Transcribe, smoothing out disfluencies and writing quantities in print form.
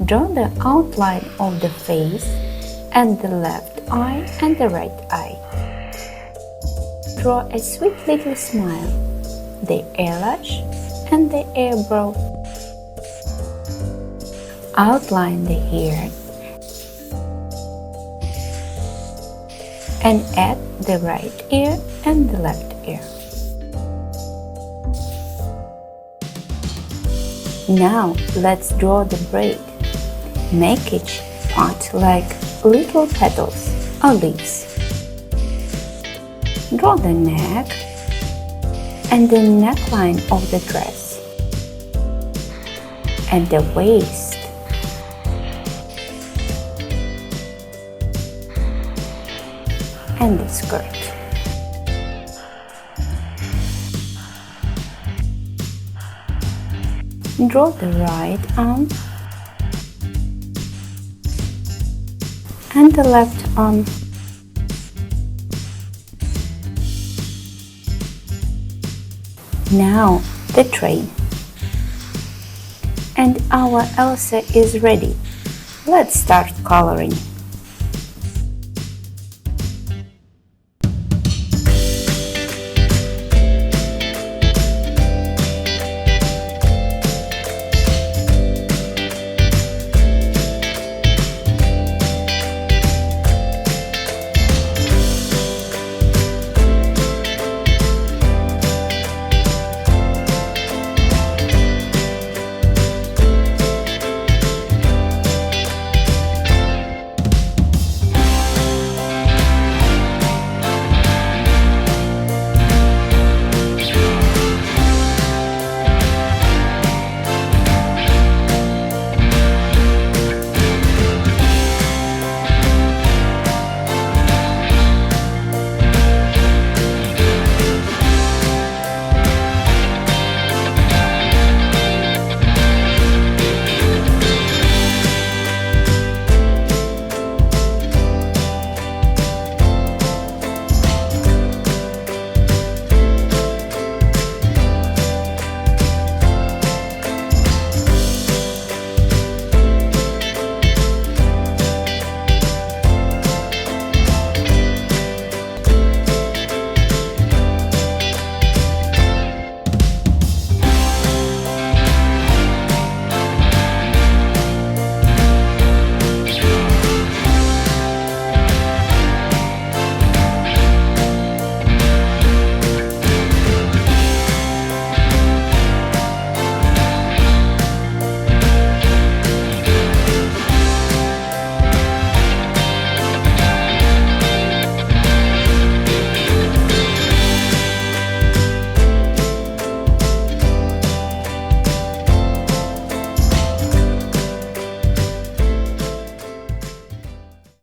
Draw the outline of the face and the left eye and the right eye. Draw a sweet little smile, the eyelash and the eyebrow. Outline the hair and add the right ear and the left ear. Now let's draw the braid. Make each part like little petals or leaves. Draw the neck and the neckline of the dress and the waist and the skirt. Draw the right arm and the left arm. Now the train. And our Elsa is ready. Let's start coloring.